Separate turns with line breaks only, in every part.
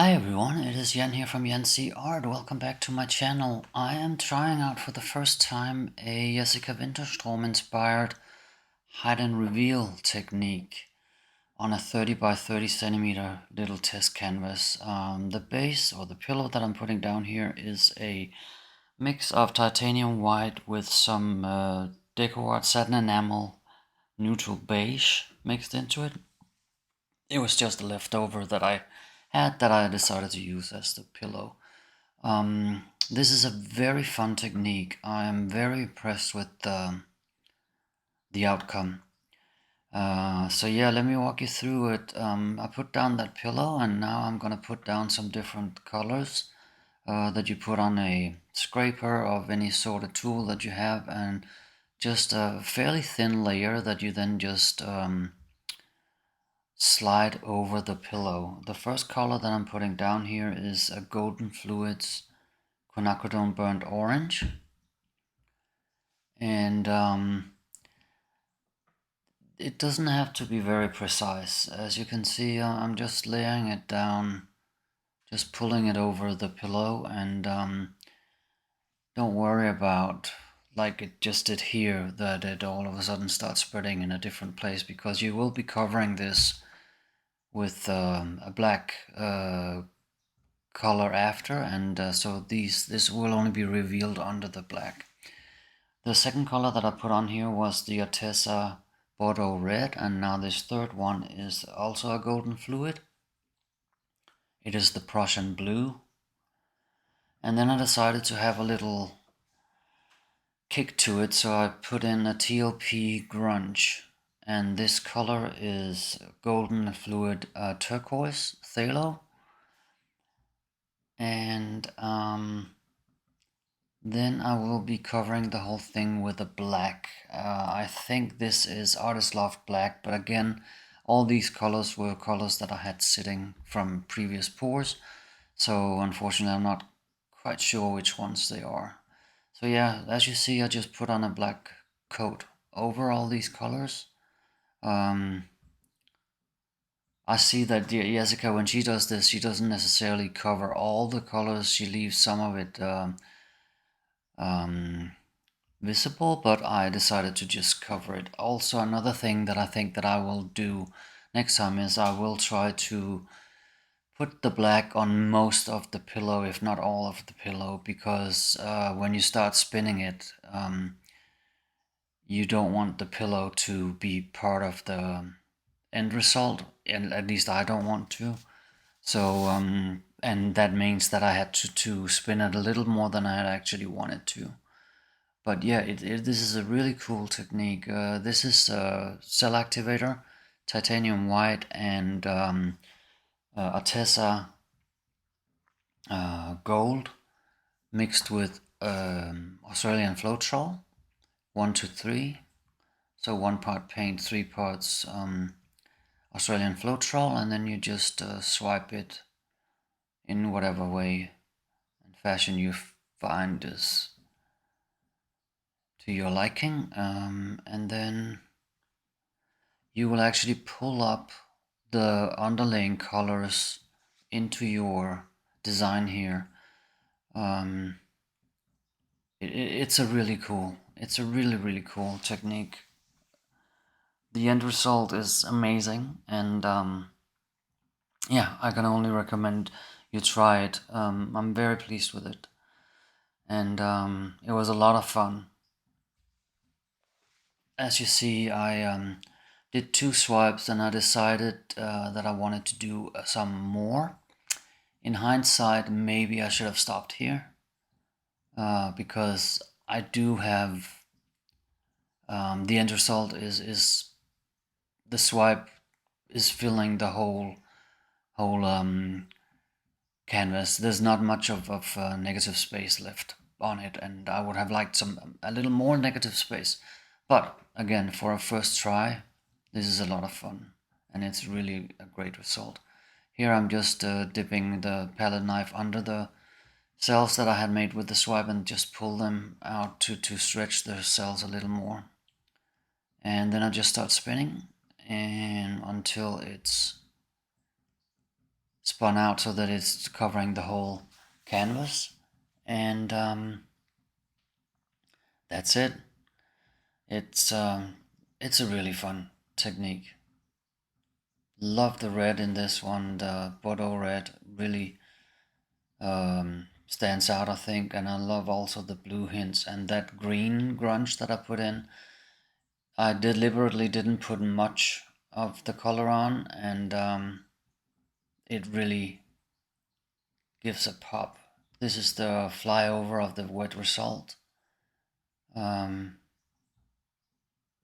Hi everyone, it is Jan here from Art. Welcome back to my channel. I am trying out for the first time a Jessica Winterstrom inspired hide and reveal technique on a 30 by 30 centimeter little test canvas. The base or the pillow that I'm putting down here is a mix of titanium white with some DecoArt Satin Enamel neutral beige mixed into it. It was just a leftover that I had that I decided to use as the pillow. This is a very fun technique. I am very impressed with the outcome. So yeah, let me walk you through it. I put down that pillow and now I'm gonna put down some different colors that you put on a scraper of any sort of tool that you have, and just a fairly thin layer that you then just slide over the pillow. The first color that I'm putting down here is a Golden Fluids Quinacridone Burnt Orange. And it doesn't have to be very precise. As you can see, I'm just laying it down, just pulling it over the pillow, and don't worry about, like it just did here, that it all of a sudden starts spreading in a different place, because you will be covering this with a black color after, and so this will only be revealed under the black. The second color that I put on here was the Arteza Bordeaux Red, and now this third one is also a golden fluid. It is the Prussian Blue. And then I decided to have a little kick to it, so I put in a TLP Grunge. And this color is golden fluid turquoise, Phthalo. And then I will be covering the whole thing with a black. I think this is Artist Loft Black, but again, all these colors were colors that I had sitting from previous pours, so unfortunately I'm not quite sure which ones they are. So yeah, as you see, I just put on a black coat over all these colors. I see that Jessica, when she does this, she doesn't necessarily cover all the colors, she leaves some of it visible, but I decided to just cover it. Also, another thing that I think that I will do next time is I will try to put the black on most of the pillow, if not all of the pillow, because when you start spinning it, you don't want the pillow to be part of the end result, and at least I don't want to. So, and that means that I had to spin it a little more than I had actually wanted to. But yeah, this is a really cool technique. This is cell activator, titanium white, and Arteza gold mixed with Australian Floetrol, 1 to 3. So 1 part paint, 3 parts Australian Floetrol, and then you just swipe it in whatever way and fashion you find is to your liking, and then you will actually pull up the underlaying colors into your design here. It's a really cool technique. The end result is amazing, and yeah, I can only recommend you try it. I'm very pleased with it, and it was a lot of fun. As you see, I did 2 swipes, and I decided that I wanted to do some more. In hindsight, maybe I should have stopped here, because I do have the end result is the swipe is filling the whole canvas. There's not much of negative space left on it, and I would have liked a little more negative space. But again, for a first try, this is a lot of fun, and it's really a great result. Here I'm just dipping the palette knife under the cells that I had made with the swipe and just pull them out to stretch the cells a little more. And then I just start spinning and until it's spun out so that it's covering the whole canvas, and that's it. It's a really fun technique. Love the red in this one. The Bordeaux Red really stands out, I think, and I love also the blue hints and that green grunge that I put in. I deliberately didn't put much of the color on, and it really gives a pop. This is the flyover of the wet result.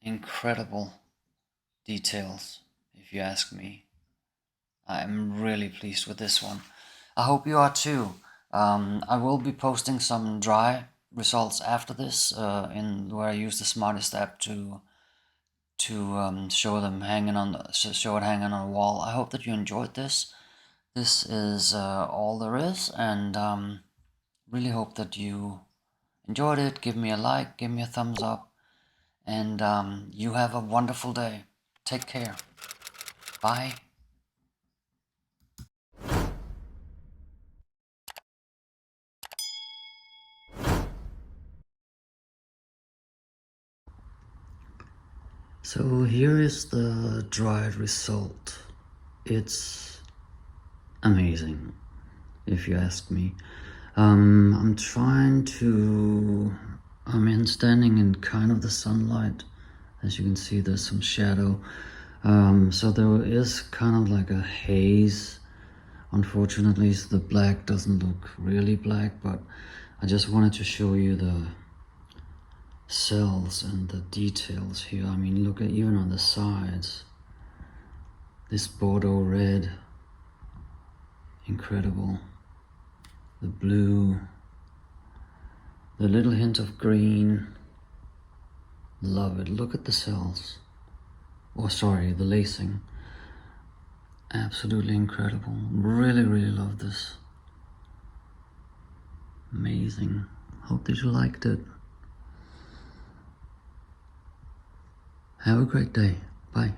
Incredible details, if you ask me. I'm really pleased with this one. I hope you are too. I will be posting some dry results after this, in where I use the Smartest app to show them hanging on a wall. I hope that you enjoyed this. This is all there is, and really hope that you enjoyed it. Give me a like, give me a thumbs up, and you have a wonderful day. Take care. Bye. So here is the dried result. It's amazing, if you ask me. I'm standing in kind of the sunlight. As you can see, there's some shadow. So there is kind of like a haze. Unfortunately, so the black doesn't look really black, but I just wanted to show you the cells and the details here. I mean, look at even on the sides. This Bordeaux Red, incredible. The blue, the little hint of green, love it. Look at the cells. Oh, sorry, the lacing. Absolutely incredible. Really, really love this. Amazing. Hope that you liked it. Have a great day. Bye.